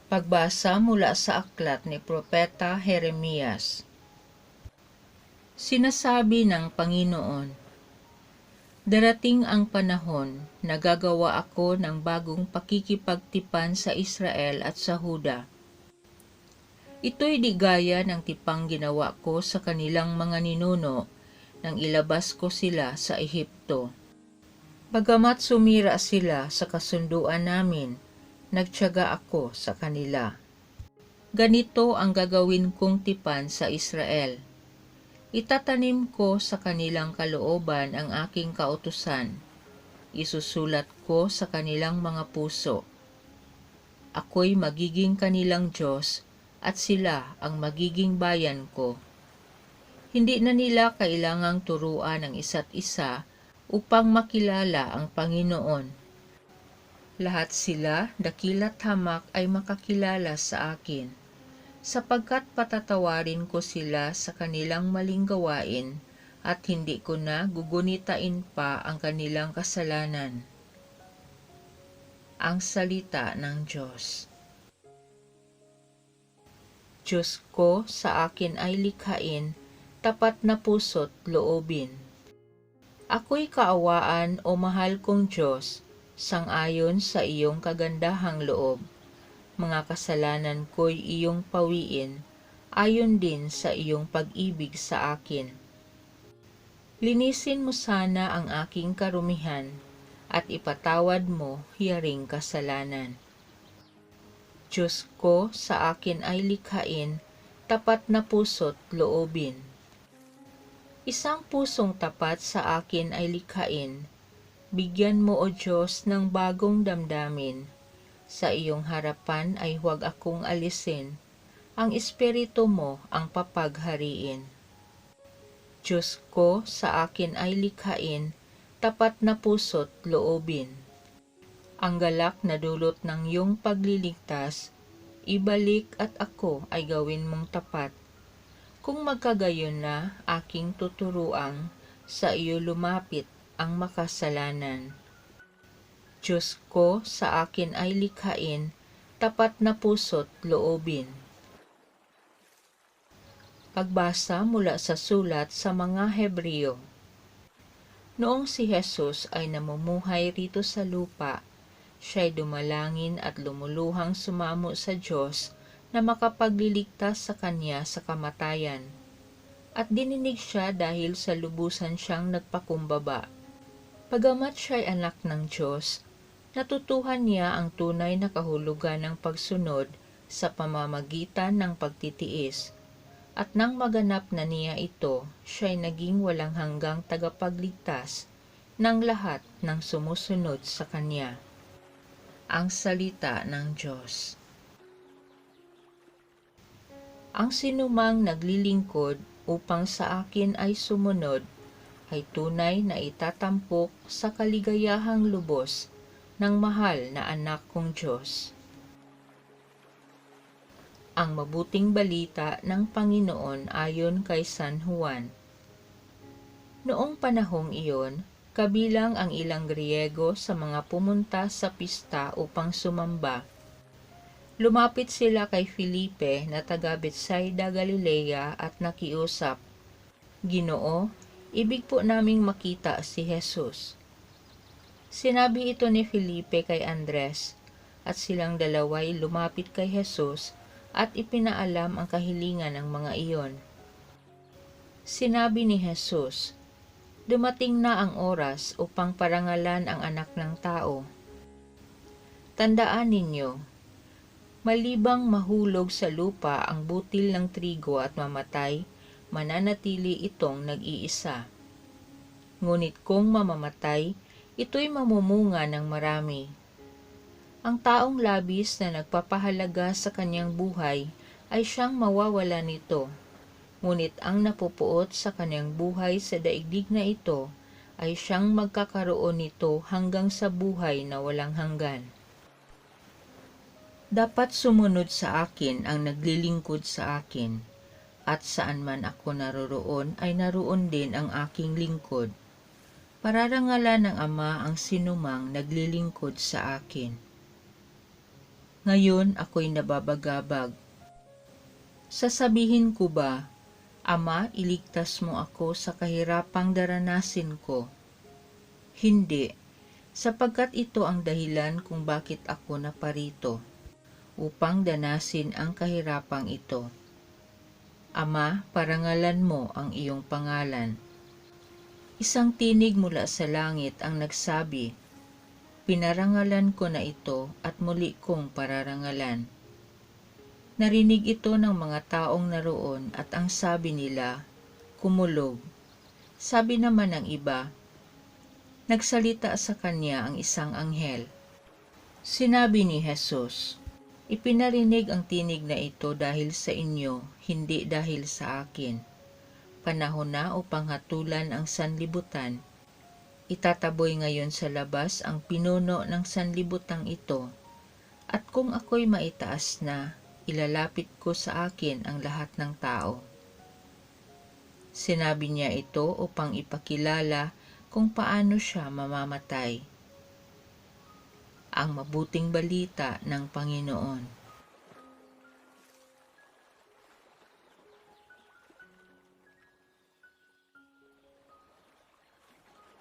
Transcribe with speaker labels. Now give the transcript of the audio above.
Speaker 1: Pagbasa mula sa aklat ni Propeta Jeremias. Sinasabi ng Panginoon, darating ang panahon na gagawa ako ng bagong pakikipagtipan sa Israel at sa Huda. Ito'y di gaya ng tipang ginawa ko sa kanilang mga ninuno nang ilabas ko sila sa Ehipto. Bagamat sumira sila sa kasunduan namin, nagtiyaga ako sa kanila. Ganito ang gagawin kong tipan sa Israel. Itatanim ko sa kanilang kalooban ang aking kautusan. Isusulat ko sa kanilang mga puso. Ako'y magiging kanilang Diyos at sila ang magiging bayan ko. Hindi na nila kailangang turuan ang isa't isa upang makilala ang Panginoon. Lahat sila, dakila't hamak, ay makakilala sa akin, sapagkat patatawarin ko sila sa kanilang maling gawain at hindi ko na gugunitain pa ang kanilang kasalanan. Ang salita ng Diyos. Diyos ko, sa akin ay likhain, tapat na puso't loobin. Ako'y kaawaan o mahal kong Diyos, sang-ayon sa iyong kagandahang loob. Mga kasalanan ko'y iyong pawiin, ayon din sa iyong pag-ibig sa akin. Linisin mo sana ang aking karumihan, at ipatawad mo hiyaring kasalanan. Diyos ko, sa akin ay likhain, tapat na puso't loobin. Isang pusong tapat sa akin ay likhain, bigyan mo o Diyos ng bagong damdamin. Sa iyong harapan ay huwag akong alisin, ang espiritu mo ang papaghariin. Diyos ko, sa akin ay likhain, tapat na puso't loobin. Ang galak na dulot ng iyong pagliligtas, ibalik at ako ay gawin mong tapat. Kung magkagayon na aking tuturuang, sa iyo lumapit ang makasalanan. Diyos ko, sa akin ay likhain, tapat na puso't loobin. Pagbasa mula sa sulat sa mga Hebreo. Noong si Jesus ay namumuhay rito sa lupa, siya'y dumalangin at lumuluhang sumamo sa Diyos na makapagliligtas sa kanya sa kamatayan. At dininig siya dahil sa lubusan siyang nagpakumbaba. Pagamat siya'y anak ng Diyos, natutuhan niya ang tunay na kahulugan ng pagsunod sa pamamagitan ng pagtitiis. At nang maganap na niya ito, siya'y naging walang hanggang tagapagligtas ng lahat ng sumusunod sa kanya. Ang salita ng Diyos. Ang sinumang naglilingkod upang sa akin ay sumunod, ay tunay na itatampok sa kaligayahang lubos ng mahal na anak kong Diyos. Ang mabuting balita ng Panginoon ayon kay San Juan. Noong panahong iyon, kabilang ang ilang Griego sa mga pumunta sa pista upang sumamba. Lumapit sila kay Felipe na taga Betsaida, Galilea at nakiusap, "Ginoo, ibig po naming makita si Jesus." Sinabi ito ni Felipe kay Andres, at silang dalawa'y lumapit kay Jesus at ipinaalam ang kahilingan ng mga iyon. Sinabi ni Jesus, "Dumating na ang oras upang parangalan ang anak ng tao. Tandaan ninyo, malibang mahulog sa lupa ang butil ng trigo at mamatay, mananatili itong nag-iisa. Ngunit kung mamamatay, ito'y mamumunga ng marami. Ang taong labis na nagpapahalaga sa kanyang buhay ay siyang mawawala nito, ngunit ang napupuot sa kanyang buhay sa daigdig na ito ay siyang magkakaroon nito hanggang sa buhay na walang hanggan. Dapat sumunod sa akin ang naglilingkod sa akin, at saan man ako naroroon ay naroon din ang aking lingkod. Pararangalan ng Ama ang sinumang naglilingkod sa akin." Ngayon ako'y nababagabag. Sasabihin ko ba, Ama, iligtas mo ako sa kahirapang daranasin ko? Hindi, sapagkat ito ang dahilan kung bakit ako naparito, upang danasin ang kahirapang ito. Ama, parangalan mo ang iyong pangalan. Isang tinig mula sa langit ang nagsabi, "Pinarangalan ko na ito at muli kong pararangalan." Narinig ito ng mga taong naroon at ang sabi nila, kumulog. Sabi naman ng iba, nagsalita sa kanya ang isang anghel. Sinabi ni Jesus, "Ipinarinig ang tinig na ito dahil sa inyo, hindi dahil sa akin. Panahon na upang hatulan ang sanlibutan. Itataboy ngayon sa labas ang pinuno ng sanlibutang ito, at kung ako'y maitaas na, ilalapit ko sa akin ang lahat ng tao." Sinabi niya ito upang ipakilala kung paano siya mamamatay. Ang mabuting balita ng Panginoon.